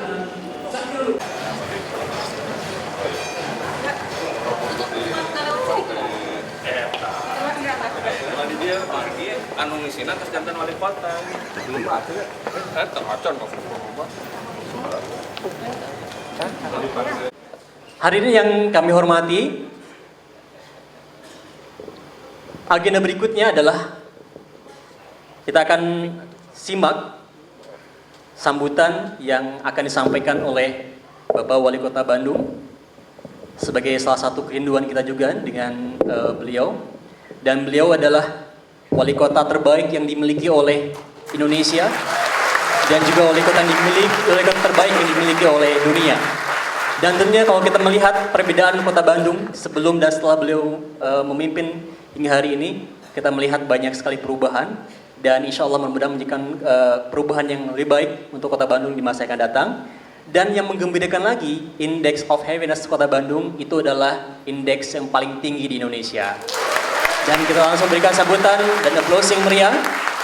Dia pergi anu ngisina terus jantan wali kota belum ada teracon kok. Hari ini yang kami hormati, agenda berikutnya adalah kita akan simak sambutan yang akan disampaikan oleh Bapak Wali Kota Bandung sebagai salah satu kerinduan kita juga dengan beliau. Dan beliau adalah wali kota terbaik yang dimiliki oleh Indonesia dan juga wali kota terbaik yang dimiliki oleh dunia. Dan tentunya kalau kita melihat perbedaan kota Bandung sebelum dan setelah beliau memimpin hingga hari ini, kita melihat banyak sekali perubahan dan insya Allah mudah-mudahan menjadikan perubahan yang lebih baik untuk kota Bandung di masa yang akan datang. Dan yang menggembirakan lagi, Index of Happiness kota Bandung itu adalah indeks yang paling tinggi di Indonesia. Dan kita langsung berikan sambutan dan applause yang meriah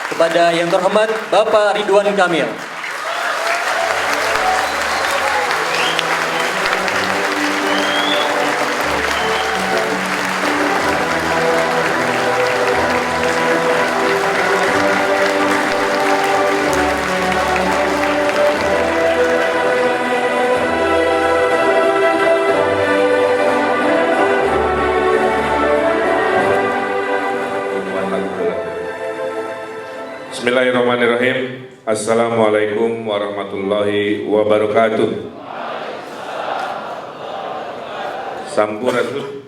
kepada yang terhormat Bapak Ridwan Kamil. Bismillahirrahmanirrahim. Assalamualaikum warahmatullahi wabarakatuh. Sampurasun.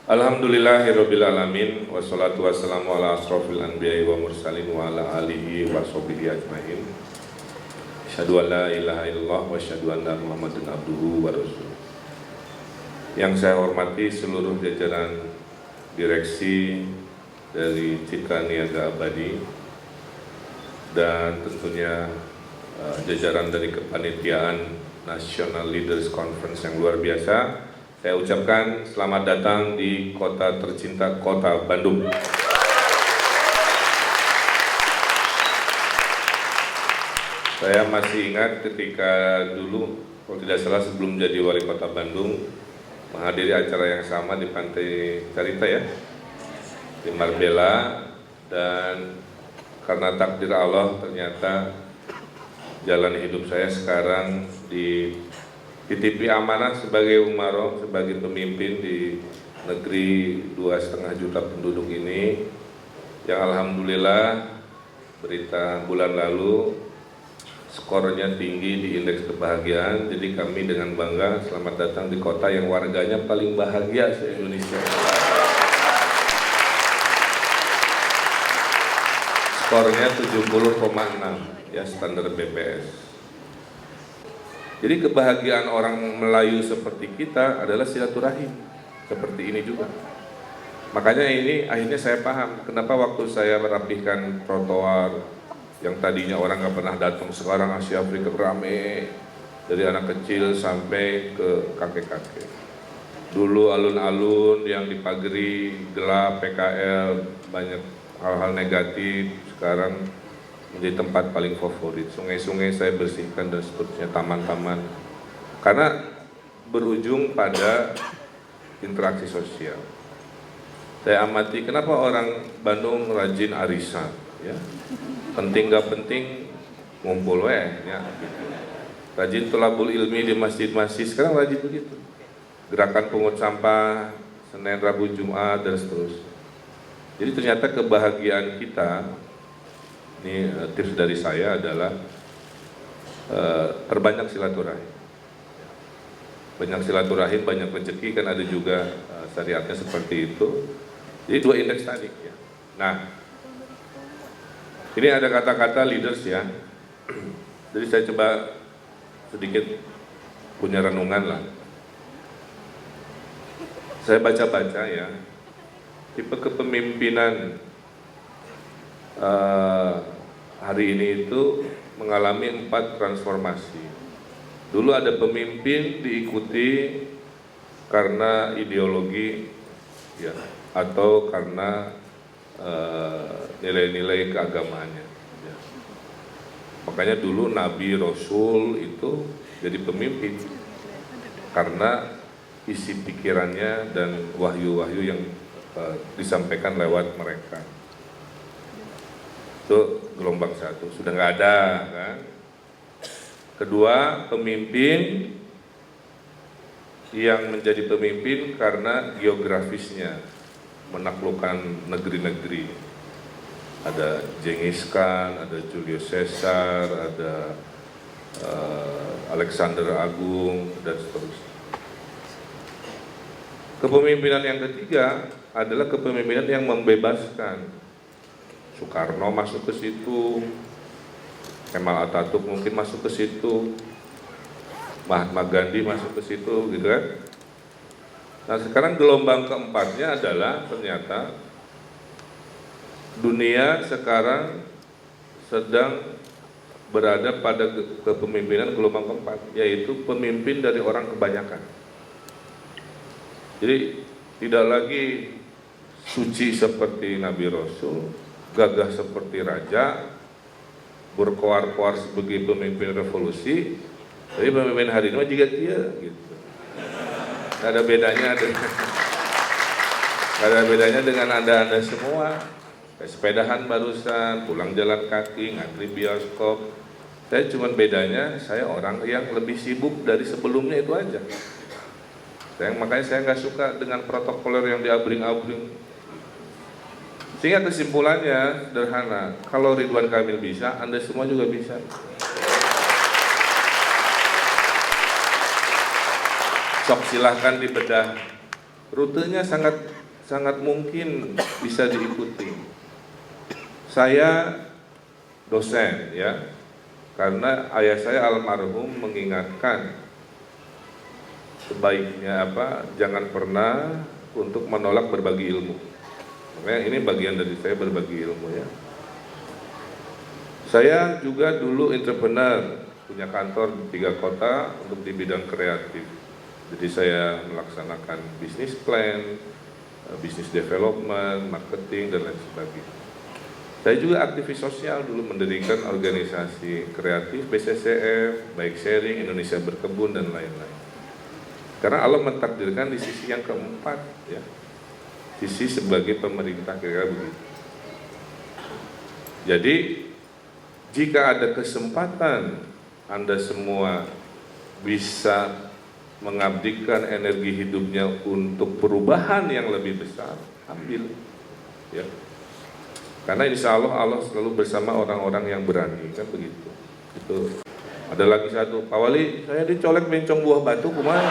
Alhamdulillahirabbil alamin wassalatu wassalamu ala asrofil anbiya'i wa mursalin wa ala alihi wa sahbihi ajmain. Asyhadu an la ilaha illallah wa asyhadu anna Muhammadan abduhu wa rasuluh. Yang saya hormati seluruh jajaran direksi dari Citra Niaga Abadi dan tentunya jajaran dari kepanitiaan National Leaders Conference yang luar biasa, saya ucapkan selamat datang di kota tercinta, kota Bandung. Saya masih ingat ketika dulu, kalau tidak salah sebelum jadi wali kota Bandung, menghadiri acara yang sama di Pantai Carita ya, di Marbella, dan karena takdir Allah ternyata jalan hidup saya sekarang dititipi amanah sebagai umaro, sebagai pemimpin di negeri 2,5 juta penduduk ini, yang alhamdulillah berita bulan lalu skornya tinggi di indeks kebahagiaan. Jadi kami dengan bangga selamat datang di kota yang warganya paling bahagia se-Indonesia. Skornya 70,6 ya, standar BPS. Jadi kebahagiaan orang Melayu seperti kita adalah silaturahim, seperti ini juga. Makanya ini akhirnya saya paham kenapa waktu saya merapihkan trotoar yang tadinya orang nggak pernah datang, sekarang Asia Afrika rame, dari anak kecil sampai ke kakek-kakek. Dulu alun-alun yang dipagari gelap, PKL, banyak hal-hal negatif, sekarang menjadi tempat paling favorit. Sungai-sungai saya bersihkan dan seterusnya, taman-taman, karena berujung pada interaksi sosial. Saya amati kenapa orang Bandung rajin arisan, ya, penting gak penting ngumpul ya, gitu. Rajin tolabul ilmi di masjid-masjid, sekarang rajin begitu. Gerakan pungut sampah Senin, Rabu, Jumat dan seterusnya. Jadi ternyata kebahagiaan kita, ini tips dari saya adalah perbanyak silaturahim. Banyak silaturahim, banyak rezeki, kan ada juga syariatnya seperti itu. Jadi 2 indeks tadi ya. Nah, ini ada kata-kata leaders ya. Jadi saya coba sedikit punya renungan lah. Saya baca-baca ya, tipe kepemimpinan hari ini itu mengalami 4 transformasi. Dulu ada pemimpin diikuti karena ideologi ya, atau karena nilai-nilai keagamaannya ya. Makanya dulu Nabi Rasul itu jadi pemimpin karena isi pikirannya dan wahyu-wahyu yang disampaikan lewat mereka. Itu gelombang satu, sudah nggak ada kan. Kedua, pemimpin yang menjadi pemimpin karena geografisnya menaklukkan negeri-negeri. Ada Genghis Khan, ada Julius Caesar, ada Alexander Agung, dan seterusnya. Kepemimpinan yang ketiga adalah kepemimpinan yang membebaskan. Soekarno masuk ke situ, Kemal Atatürk mungkin masuk ke situ, Mahatma Gandhi masuk ke situ, gitu kan. Nah sekarang gelombang keempatnya adalah ternyata dunia sekarang sedang berada pada kepemimpinan gelombang keempat, yaitu pemimpin dari orang kebanyakan. Jadi tidak lagi suci seperti Nabi Rasul, gagah seperti raja, berkoar-koar sebagai pemimpin revolusi, tapi pemimpin hari ini juga dia gitu. Gak ada bedanya dengan anda semua. Sepedahan barusan, pulang jalan kaki, ngantri bioskop. Saya cuma bedanya saya orang yang lebih sibuk dari sebelumnya itu aja. Makanya saya nggak suka dengan protokoler yang diabring-abring. Sehingga kesimpulannya sederhana, kalau Ridwan Kamil bisa, Anda semua juga bisa. Sok silahkan dibedah. Rutenya sangat mungkin bisa diikuti. Saya dosen ya, karena ayah saya almarhum mengingatkan sebaiknya jangan pernah untuk menolak berbagi ilmu. Makanya ini bagian dari saya berbagi ilmu ya. Saya juga dulu entrepreneur, punya kantor di 3 kota untuk di bidang kreatif. Jadi saya melaksanakan bisnis plan, bisnis development, marketing dan lain sebagainya. Saya juga aktivis sosial dulu, mendirikan organisasi kreatif BCCF, Baik Sharing, Indonesia Berkebun dan lain-lain. Karena Allah mentakdirkan di sisi yang keempat ya, sisi sebagai pemerintah, kira-kira begitu. Jadi jika ada kesempatan Anda semua bisa mengabdikan energi hidupnya untuk perubahan yang lebih besar, ambil ya. Karena insya Allah selalu bersama orang-orang yang berani, kan begitu. Itu. Ada lagi satu, Pak Wali, saya dicolek bencong buah batu, kumaha?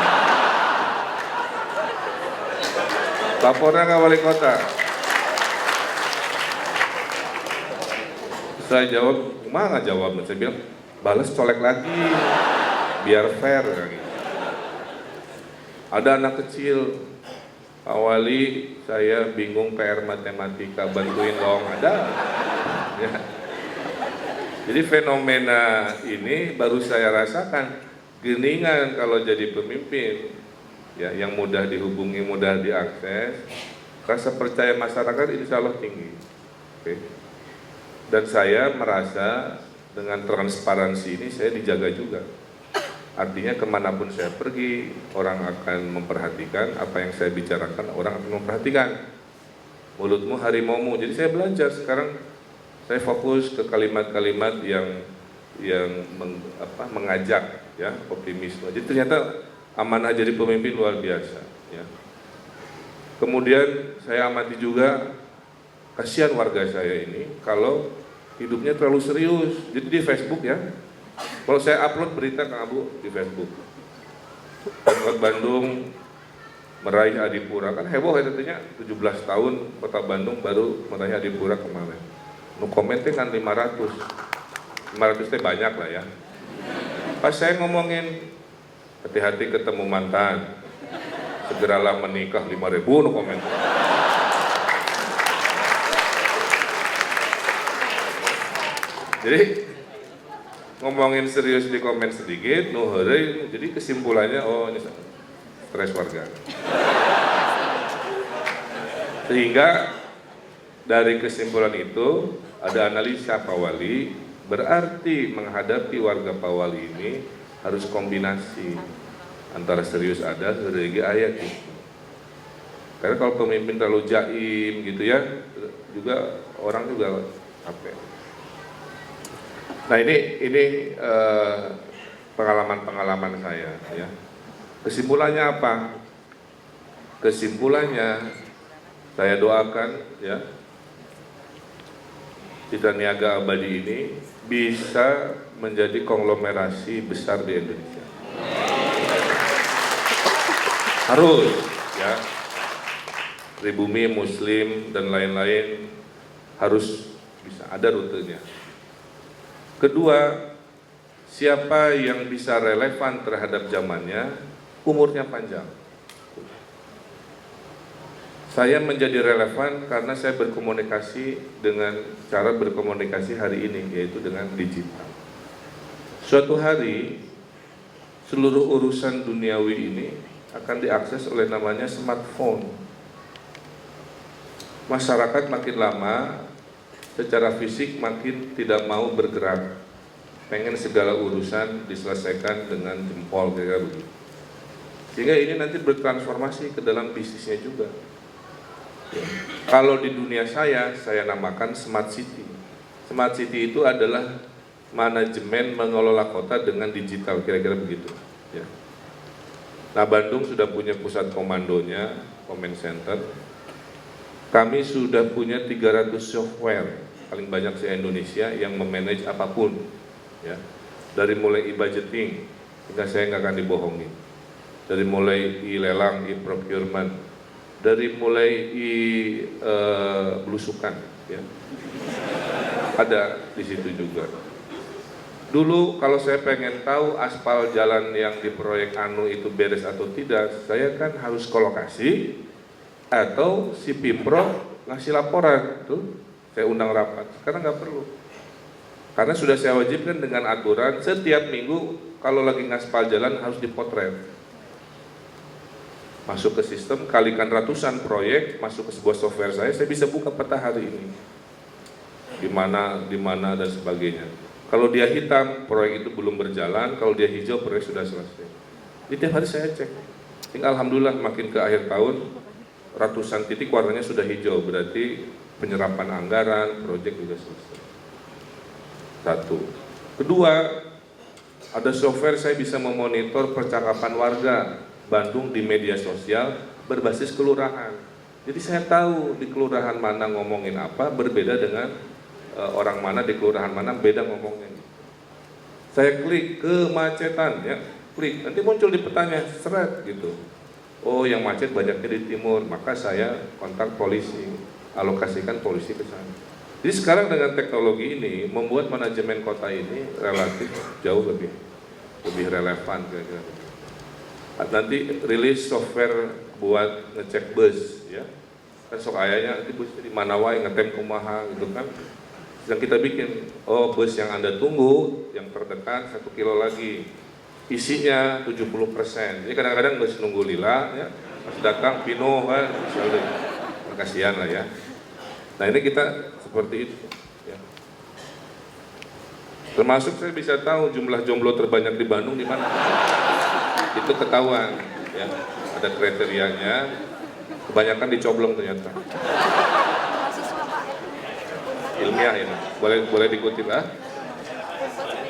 Lapornya ke wali kota. Saya jawab, kumaha nggak jawab? Saya bilang, balas colek lagi, biar fair. Gitu. Ada anak kecil, Pak Wali, saya bingung PR matematika, bantuin dong. Ada. Ya. Jadi fenomena ini baru saya rasakan. Geningan kalau jadi pemimpin, ya, yang mudah dihubungi, mudah diakses, rasa percaya masyarakat insya Allah tinggi. Oke. Dan saya merasa dengan transparansi ini saya dijaga juga. Artinya kemanapun saya pergi, orang akan memperhatikan apa yang saya bicarakan, orang akan memperhatikan. Mulutmu harimaumu. Jadi saya belajar sekarang, saya fokus ke kalimat-kalimat yang mengajak ya, optimisme. Jadi ternyata amanah jadi pemimpin luar biasa ya. Kemudian saya amati juga kasihan warga saya ini kalau hidupnya terlalu serius. Jadi di Facebook ya, kalau saya upload berita Kang Abu di Facebook, Pemkot Bandung meraih Adipura, kan heboh ya tentunya, 17 tahun Kota Bandung baru meraih Adipura kemarin. Nu komennya kan 500 teh banyak lah ya. Pas saya ngomongin hati-hati ketemu mantan, segeralah menikah 5.000 nu komen. Jadi ngomongin serius di komen sedikit, nu heureuy, jadi kesimpulannya ini stres warga. Sehingga dari kesimpulan itu ada analisa Pak Wali, Berarti menghadapi warga Pawali ini harus kombinasi antara serius ada, strategi ayat gitu. Karena kalau pemimpin terlalu jaim gitu ya, juga orang juga capek. Nah ini pengalaman-pengalaman saya ya. Kesimpulannya apa? Kesimpulannya saya doakan ya Citra Niaga Abadi ini bisa menjadi konglomerasi besar di Indonesia. Harus ya. Pribumi, Muslim dan lain-lain harus bisa ada rutenya. Kedua, siapa yang bisa relevan terhadap zamannya, umurnya panjang. Saya menjadi relevan karena saya berkomunikasi dengan cara berkomunikasi hari ini, yaitu dengan digital. Suatu hari, seluruh urusan duniawi ini akan diakses oleh namanya smartphone. Masyarakat makin lama secara fisik makin tidak mau bergerak, pengen segala urusan diselesaikan dengan jempol kayak begitu. Sehingga ini nanti bertransformasi ke dalam bisnisnya juga. Ya. Kalau di dunia saya namakan smart city. Smart city itu adalah manajemen mengelola kota dengan digital, kira-kira begitu. Ya. Nah, Bandung sudah punya pusat komandonya, command center. Kami sudah punya 300 software, paling banyak di Indonesia, yang memanage apapun. Ya. Dari mulai e-budgeting, hingga saya nggak akan dibohongin. Dari mulai e-lelang, e-procurement, dari mulai belusukan, ya. Ada di situ juga. Dulu kalau saya pengen tahu aspal jalan yang di proyek Anu itu beres atau tidak, saya kan harus ke lokasi, atau si Pipro ngasih laporan, tuh saya undang rapat. Sekarang nggak perlu, karena sudah saya wajibkan dengan aturan setiap minggu kalau lagi ngaspal jalan harus dipotret, masuk ke sistem, kalikan ratusan proyek, masuk ke sebuah software saya bisa buka peta hari ini, di mana dan sebagainya. Kalau dia hitam, proyek itu belum berjalan. Kalau dia hijau, proyek sudah selesai. Jadi tiap hari saya cek. Alhamdulillah makin ke akhir tahun, ratusan titik warnanya sudah hijau, berarti penyerapan anggaran, proyek juga selesai. Satu. Kedua, ada software saya bisa memonitor percakapan warga Bandung di media sosial berbasis kelurahan. Jadi saya tahu di kelurahan mana ngomongin apa, berbeda dengan orang mana di kelurahan mana beda ngomongnya. Saya klik kemacetan, ya, klik, nanti muncul di petanya, seret gitu. Oh, yang macet banyaknya di timur, maka saya kontak polisi, alokasikan polisi ke sana. Jadi sekarang dengan teknologi ini membuat manajemen kota ini relatif jauh lebih relevan kira-kira. Nanti rilis software buat ngecek bus, ya. Kan sok ayahnya nanti bus di mana wae ngetem kumaha gitu kan. Yang kita bikin, oh bus yang Anda tunggu yang terdekat 1 kilo lagi isinya 70%. Jadi kadang-kadang bus nunggu lila, ya, pas datang pino kan, kasihan lah ya. Nah ini kita seperti itu, ya. Termasuk saya bisa tahu jumlah jomblo terbanyak di Bandung di mana. Itu ketahuan, ya. Ada kriterianya. Kebanyakan dicoblong ternyata. Ilmiah ini, boleh dikutip ah?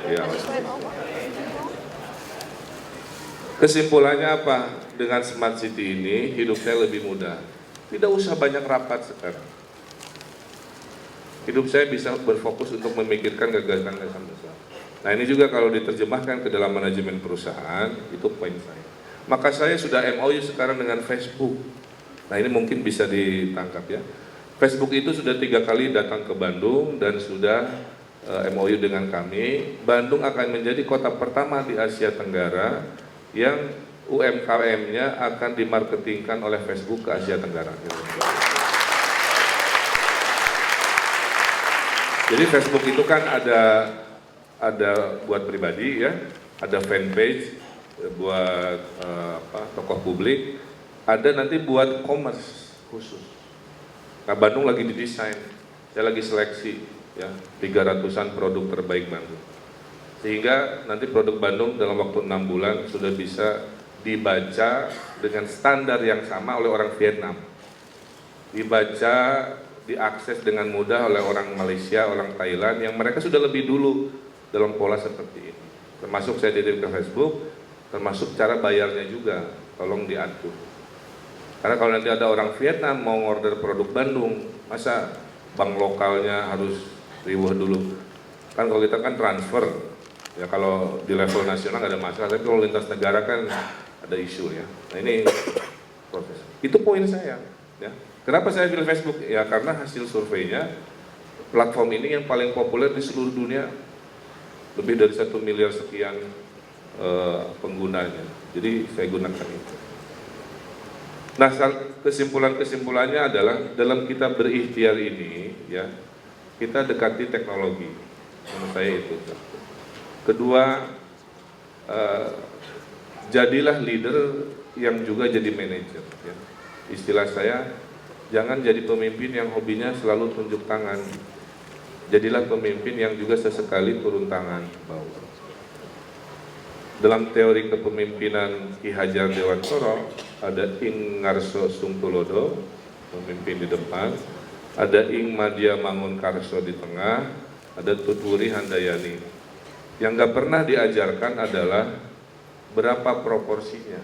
Ya. Kesimpulannya apa? Dengan smart city ini hidup saya lebih mudah. Tidak usah banyak rapat sekarang. Hidup saya bisa berfokus untuk memikirkan gagasan-gagasan besar. Nah ini juga kalau diterjemahkan ke dalam manajemen perusahaan, itu poin saya. Maka saya sudah MOU sekarang dengan Facebook. Nah ini mungkin bisa ditangkap ya. Facebook itu sudah 3 kali datang ke Bandung dan sudah MOU dengan kami. Bandung akan menjadi kota pertama di Asia Tenggara yang UMKM-nya akan dimarketingkan oleh Facebook ke Asia Tenggara. Jadi Facebook itu kan ada buat pribadi ya, ada fanpage buat tokoh publik, ada nanti buat commerce khusus. Nah Bandung lagi didesain, saya lagi seleksi ya, 300-an produk terbaik Bandung. Sehingga nanti produk Bandung dalam waktu 6 bulan sudah bisa dibaca dengan standar yang sama oleh orang Vietnam. Dibaca, diakses dengan mudah oleh orang Malaysia, orang Thailand, yang mereka sudah lebih dulu dalam pola seperti ini. Termasuk saya titip ke Facebook, termasuk cara bayarnya juga, tolong diatur. Karena kalau nanti ada orang Vietnam mau order produk Bandung, masa bank lokalnya harus riwuh dulu? Kan kalau kita kan transfer, ya kalau di level nasional nggak ada masalah, tapi kalau lintas negara kan ada isu ya. Nah ini proses. Itu poin saya. Ya. Kenapa saya pilih Facebook? Ya karena hasil surveinya platform ini yang paling populer di seluruh dunia, lebih dari 1 miliar sekian penggunanya. Jadi saya gunakan itu. Nah, kesimpulannya adalah dalam kita berikhtiar ini, ya, kita dekati teknologi. Menurut saya itu. Kedua, jadilah leader yang juga jadi manajer. Ya. Istilah saya, jangan jadi pemimpin yang hobinya selalu tunjuk tangan. Jadilah pemimpin yang juga sesekali turun tangan ke bawah. Dalam teori kepemimpinan Ki Hajar Dewantara ada Ing Ngarso Sungtulodo memimpin di depan, ada Ing Madya Mangunkarso di tengah, ada Tutwuri Handayani. Yang nggak pernah diajarkan adalah berapa proporsinya.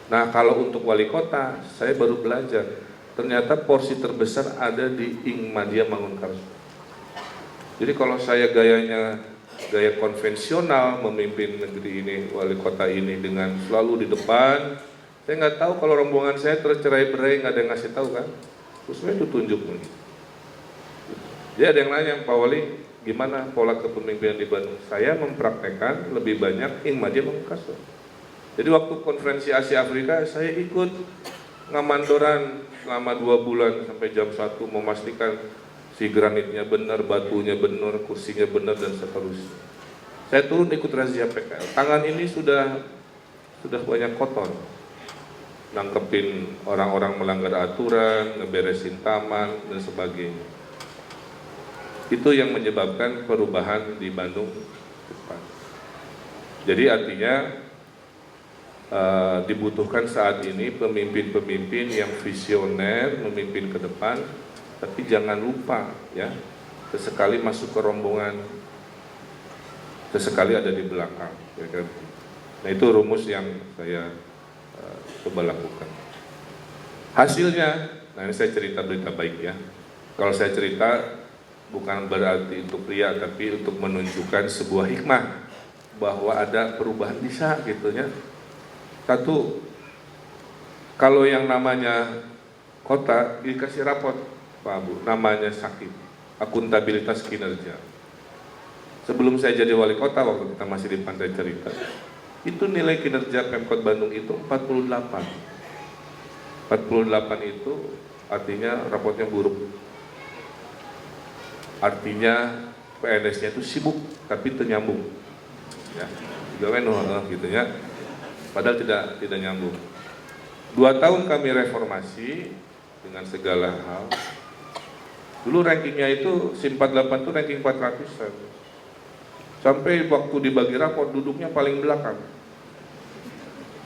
Nah kalau untuk wali kota saya baru belajar, ternyata porsi terbesar ada di Ing Madya Mangunkarso. Jadi kalau saya gaya konvensional memimpin negeri ini, wali kota ini dengan selalu di depan, saya nggak tahu kalau rombongan saya tercerai-berai, nggak ada yang ngasih tahu kan, terus saya itu tunjuk nih. Jadi ada yang nanya, Pak Wali, gimana pola kepemimpinan di Bandung? Saya mempraktekkan lebih banyak Ing Madya Mangunkarso. Jadi waktu konferensi Asia Afrika saya ikut ngamandoran selama 2 bulan sampai jam 1 memastikan si granitnya benar, batunya benar, kursinya benar dan seterusnya. Saya turun ikut razia PKL. Tangan ini sudah banyak kotor. Nangkepin orang-orang melanggar aturan, ngeberesin taman dan sebagainya. Itu yang menyebabkan perubahan di Bandung cepat. Jadi artinya dibutuhkan saat ini pemimpin-pemimpin yang visioner, memimpin ke depan. Tapi jangan lupa ya, sesekali masuk ke rombongan, sesekali ada di belakang. Ya kan? Nah itu rumus yang saya coba lakukan. Hasilnya, nah ini saya cerita berita baik ya. Kalau saya cerita bukan berarti untuk ria, tapi untuk menunjukkan sebuah hikmah bahwa ada perubahan bisa gitu ya. Satu, kalau yang namanya kota dikasih rapot Pak Bu, namanya sakit, akuntabilitas kinerja. Sebelum saya jadi wali kota, waktu kita masih di Pantai Cerita, itu nilai kinerja Pemkot Bandung itu 48. 48 itu artinya rapotnya buruk. Artinya PNS-nya itu sibuk, tapi ternyambung. Ya, gitu ya. Padahal tidak nyambung. 2 tahun kami reformasi dengan segala hal. Dulu rankingnya itu SIM 48 itu ranking 400-an. Sampai waktu dibagi raport duduknya paling belakang.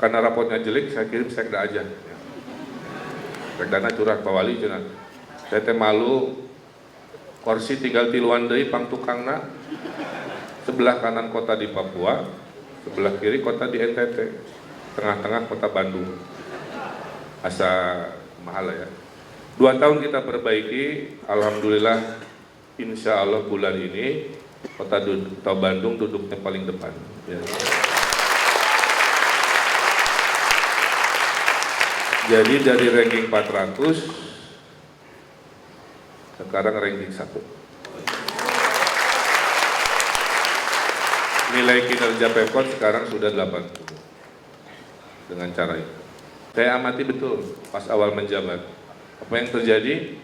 Karena rapotnya jelek, saya kirim sekda aja. Sekdana curhat Pak Wali curhat. Saya teh malu, kursi tinggal tiluan deui pang tukangna. Sebelah kanan kota di Papua, sebelah kiri kota di NTT, tengah-tengah kota Bandung. Asa mahal ya. 2 tahun kita perbaiki, alhamdulillah, insya Allah bulan ini kota Bandung duduknya paling depan. Ya. Jadi dari ranking 400, sekarang ranking 1. Nilai kinerja Pemkot sekarang sudah 80 dengan cara itu. Saya amati betul pas awal menjabat. Apa yang terjadi?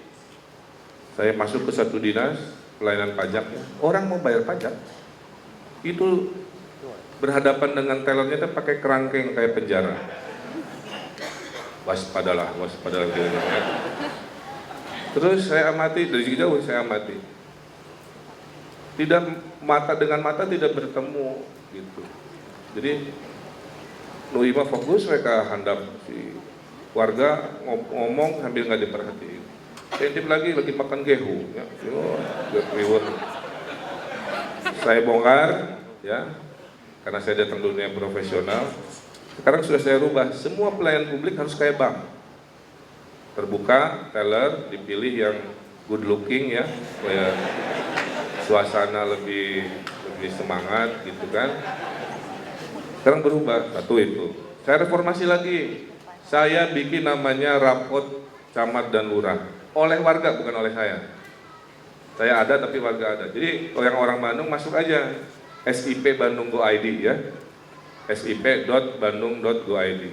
Saya masuk ke satu dinas pelayanan pajak, orang mau bayar pajak itu berhadapan dengan tellernya itu pakai kerangkeng kayak penjara. Waspadalah. Terus saya amati dari jauh, saya amati tidak mata dengan mata tidak bertemu gitu. Jadi nu ima fokus mereka handap si warga ngomong sambil nggak diperhatiin. Intip lagi makan gehu ya. Saya bongkar ya, karena saya datang dunia profesional. Sekarang sudah saya rubah, semua pelayan publik harus kayak bank. Terbuka, teller, dipilih yang good looking ya, supaya suasana lebih semangat gitu kan. Sekarang berubah, satu itu. Saya reformasi lagi, saya bikin namanya rapot camat dan lurah. Oleh warga, bukan oleh saya. Saya ada tapi warga ada. Jadi orang-orang Bandung masuk aja SIP Bandung Go ID ya, sip.bandung.go.id.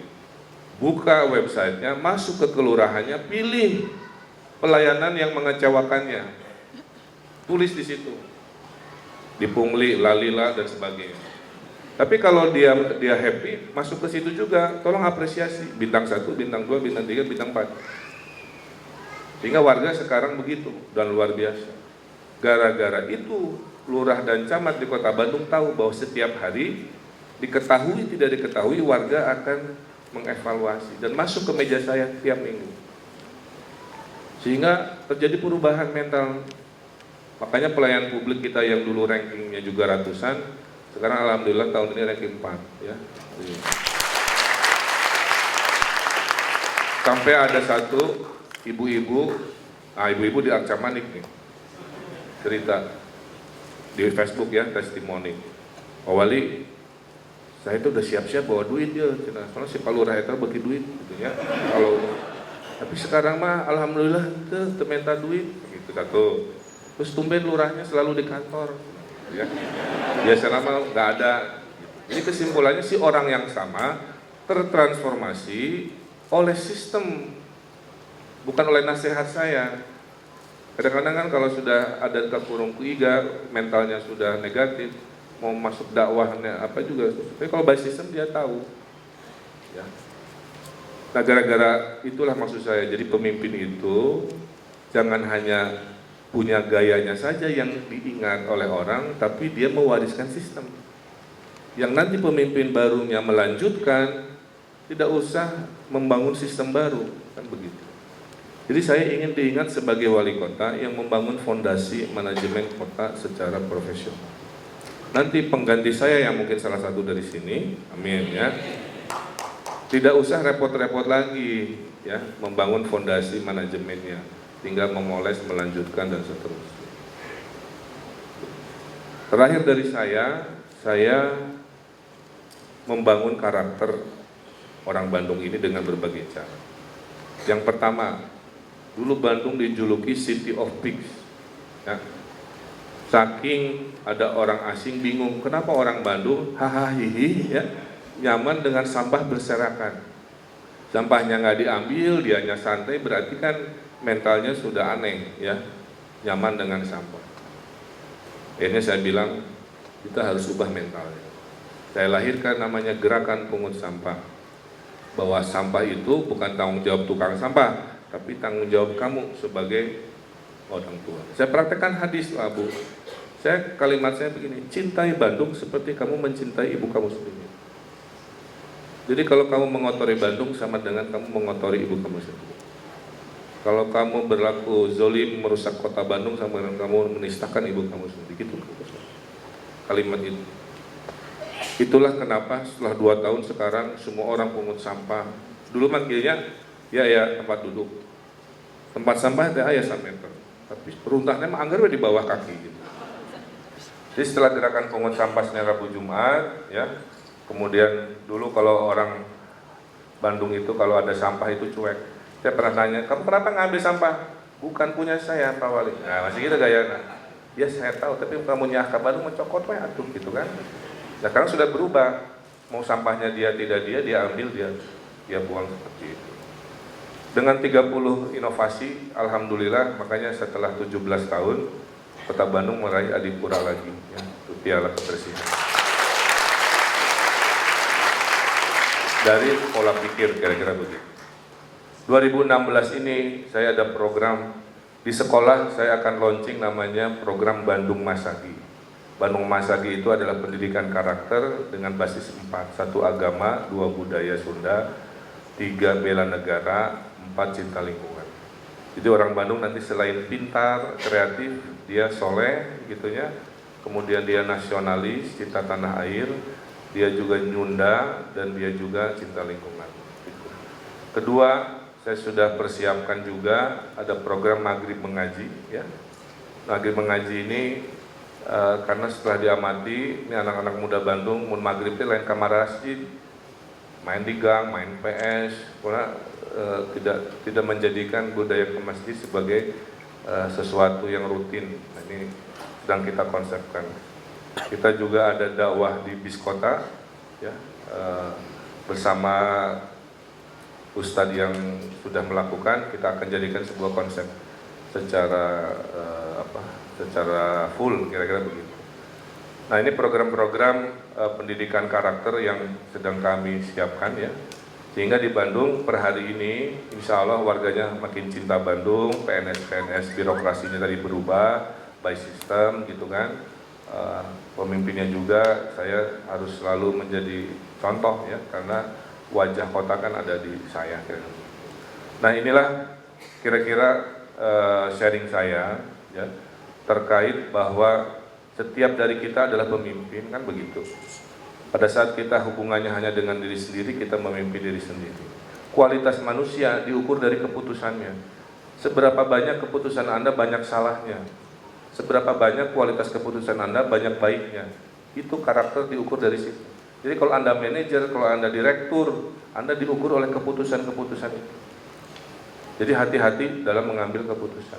Buka websitenya, masuk ke kelurahannya, pilih pelayanan yang mengecewakannya. Tulis di situ. Dipungli, lalila dan sebagainya. Tapi kalau dia happy, masuk ke situ juga, tolong apresiasi. Bintang 1, bintang 2, bintang 3, bintang 4. Sehingga warga sekarang begitu dan luar biasa. Gara-gara itu, lurah dan camat di Kota Bandung tahu bahwa setiap hari diketahui tidak diketahui warga akan mengevaluasi dan masuk ke meja saya tiap minggu. Sehingga terjadi perubahan mental. Makanya pelayan publik kita yang dulu rankingnya juga ratusan, sekarang alhamdulillah tahun ini ranking 4 ya. Sampai ada satu ibu-ibu di Arca Manik nih, cerita di Facebook ya, testimoni. Pak Wali, saya itu udah siap-siap bawa duit ya, soalnya si Pak Lurah itu bagi duit gitu ya. Tapi sekarang mah alhamdulillah itu minta duit gitu satu. Terus tumben lurahnya selalu di kantor ya. Biasanya mah nggak ada. Jadi kesimpulannya si orang yang sama tertransformasi oleh sistem, bukan oleh nasihat saya. Kadang-kadang kan kalau sudah ada kekurung kuiga, mentalnya sudah negatif, mau masuk dakwahnya apa juga. Tapi kalau by system dia tahu. Ya. Nah gara-gara itulah maksud saya, jadi pemimpin itu jangan hanya punya gayanya saja yang diingat oleh orang, tapi dia mewariskan sistem. Yang nanti pemimpin barunya melanjutkan, tidak usah membangun sistem baru, kan begitu. Jadi saya ingin diingat sebagai wali kota yang membangun fondasi manajemen kota secara profesional. Nanti pengganti saya yang mungkin salah satu dari sini, amin ya, tidak usah repot-repot lagi ya membangun fondasi manajemennya, tinggal memoles, melanjutkan dan seterusnya. Terakhir dari saya membangun karakter orang Bandung ini dengan berbagai cara. Yang pertama, dulu Bandung dijuluki City of Pigs. Ya. Saking ada orang asing bingung, kenapa orang Bandung hahaha ya nyaman dengan sampah berserakan. Sampahnya nggak diambil, dianya santai, berarti kan mentalnya sudah aneh ya, nyaman dengan sampah. Akhirnya saya bilang kita harus ubah mentalnya. Saya lahirkan namanya gerakan pungut sampah, bahwa sampah itu bukan tanggung jawab tukang sampah, tapi tanggung jawab kamu sebagai orang tua. Saya praktekkan hadis Abu. Kalimat saya begini, cintai Bandung seperti kamu mencintai ibu kamu sendiri. Jadi kalau kamu mengotori Bandung sama dengan kamu mengotori ibu kamu sendiri. Kalau kamu berlaku zolim merusak kota Bandung sama dengan kamu menistakan ibu kamu sendiri. Gitu kalimat itu. Itulah kenapa setelah 2 tahun sekarang semua orang pungut sampah. Dulu manggilnya ya tempat duduk. Tempat sampah ada ya 1 meter. Tapi peruntahnya mah anggar di bawah kaki gitu. Jadi setelah gerakan pungut sampah Senin Rabu Jumat ya. Kemudian dulu kalau orang Bandung itu kalau ada sampah itu cuek. Saya pernah tanya, kamu kenapa ngambil sampah? Bukan punya saya Pak Wali. Nah masih gitu gayanya. Ya saya tahu, tapi kamu nyahka Bandung mencokot weh atuh gitu kan. Nah sekarang sudah berubah. Mau sampahnya dia tidak dia ambil dia buang seperti itu. Dengan 30 inovasi, alhamdulillah makanya setelah 17 tahun Kota Bandung meraih adipura lagi ya, piala kebersihan. Dari pola pikir kira-kira begitu. 2016 ini saya ada program di sekolah, saya akan launching namanya program Bandung Masagi. Bandung Masagi itu adalah pendidikan karakter dengan basis 4, 1 agama, 2 budaya Sunda, 3 bela negara, 4 cinta lingkungan. Jadi orang Bandung nanti selain pintar, kreatif, dia soleh gitu ya, kemudian dia nasionalis, cinta tanah air, dia juga nyunda, dan dia juga cinta lingkungan. Kedua, saya sudah persiapkan juga ada program Maghrib Mengaji ya. Maghrib Mengaji ini karena setelah diamati, ini anak-anak muda Bandung, mun maghrib itu lain kamar masjid, main di gang, main PS, karena tidak menjadikan budaya ke masjid sebagai sesuatu yang rutin. Nah, ini sedang kita konsepkan. Kita juga ada dakwah di bis kota, ya, bersama ustadz yang sudah melakukan, kita akan jadikan sebuah konsep secara secara full, kira-kira begitu. Nah, ini program-program pendidikan karakter yang sedang kami siapkan ya, sehingga di Bandung per hari ini insya Allah warganya makin cinta Bandung, PNS birokrasinya tadi berubah by system gitu kan, pemimpinnya juga saya harus selalu menjadi contoh ya, karena wajah kota kan ada di saya. Nah, inilah kira-kira sharing saya ya, terkait bahwa setiap dari kita adalah pemimpin, kan begitu. Pada saat kita hubungannya hanya dengan diri sendiri, kita memimpin diri sendiri. Kualitas manusia diukur dari keputusannya. Seberapa banyak keputusan Anda banyak salahnya, seberapa banyak kualitas keputusan Anda banyak baiknya. Itu karakter diukur dari situ. Jadi kalau Anda manajer, kalau Anda direktur, Anda diukur oleh keputusan-keputusan itu. Jadi hati-hati dalam mengambil keputusan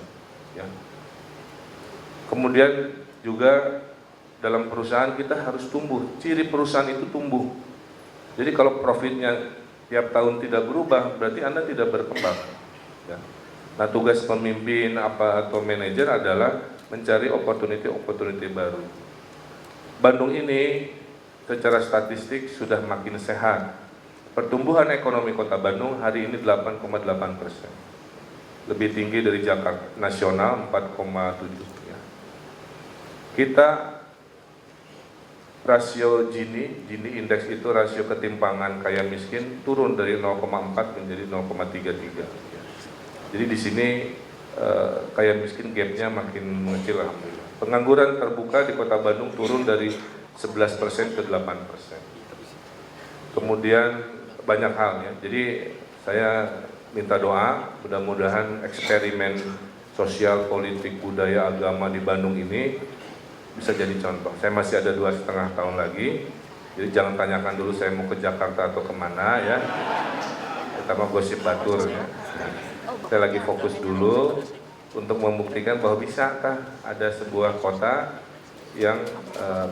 ya. Kemudian juga dalam perusahaan kita harus tumbuh. Ciri perusahaan itu tumbuh. Jadi kalau profitnya tiap tahun tidak berubah, berarti Anda tidak berkembang. Ya. Nah, tugas pemimpin atau manajer adalah mencari opportunity baru. Bandung ini secara statistik sudah makin sehat. Pertumbuhan ekonomi kota Bandung hari ini 8,8%. Lebih tinggi dari Jakarta nasional 4,7%. Kita rasio Gini indeks itu rasio ketimpangan kaya miskin turun dari 0,4 menjadi 0,33. Jadi di sini kaya miskin gapnya makin mengecil alhamdulillah. Pengangguran terbuka di kota Bandung turun dari 11% ke 8%. Kemudian banyak hal ya. Jadi saya minta doa, mudah-mudahan eksperimen sosial, politik, budaya, agama di Bandung ini bisa jadi contoh. Saya masih ada 2,5 tahun lagi, jadi jangan tanyakan dulu saya mau ke Jakarta atau kemana ya. Pertama gosip batur ya. Saya lagi fokus dulu untuk membuktikan bahwa bisakah ada sebuah kota yang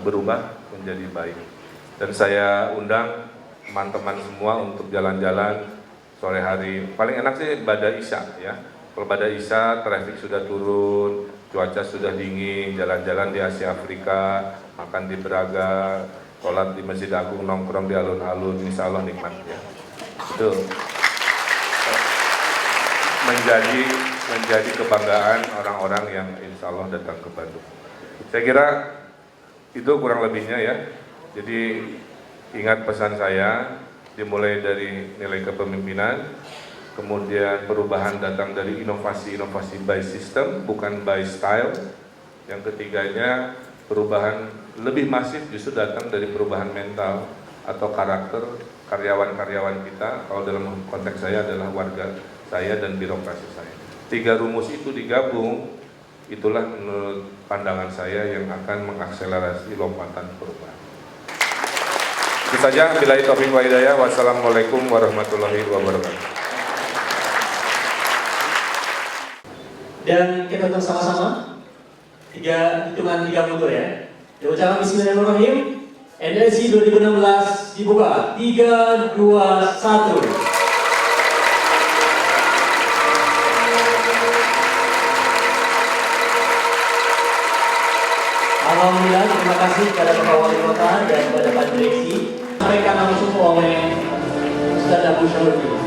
berubah menjadi baik. Dan saya undang teman-teman semua untuk jalan-jalan sore hari. Paling enak sih pada Isya ya. Kalau pada Isya traffic sudah turun, cuaca sudah dingin, jalan-jalan di Asia Afrika, makan di Braga, sholat di Masjid Agung, nongkrong di alun-alun, insya Allah nikmat ya. Itu menjadi kebanggaan orang-orang yang insya Allah datang ke Bandung. Saya kira itu kurang lebihnya ya. Jadi ingat pesan saya, dimulai dari nilai kepemimpinan, kemudian perubahan datang dari inovasi-inovasi by system, bukan by style. Yang ketiganya, perubahan lebih masif justru datang dari perubahan mental atau karakter karyawan-karyawan kita. Kalau dalam konteks saya adalah warga saya dan birokrasi saya. 3 rumus itu digabung, itulah menurut pandangan saya yang akan mengakselerasi lompatan perubahan. Itu saja, billahi taufiq wa hidayah. Wassalamualaikum warahmatullahi wabarakatuh. Dan kita hitung sama-sama 3 hitungan 3 mundur ya. Diucapkan bismillahirrahmanirrahim. NSI 2016 dibuka. 3, 2, 1. Alhamdulillah, terima kasih kepada Bapak Wali Kota dan kepada Pak Direksi. Sampaikan langsung oleh Ustaz Abu Syurudi.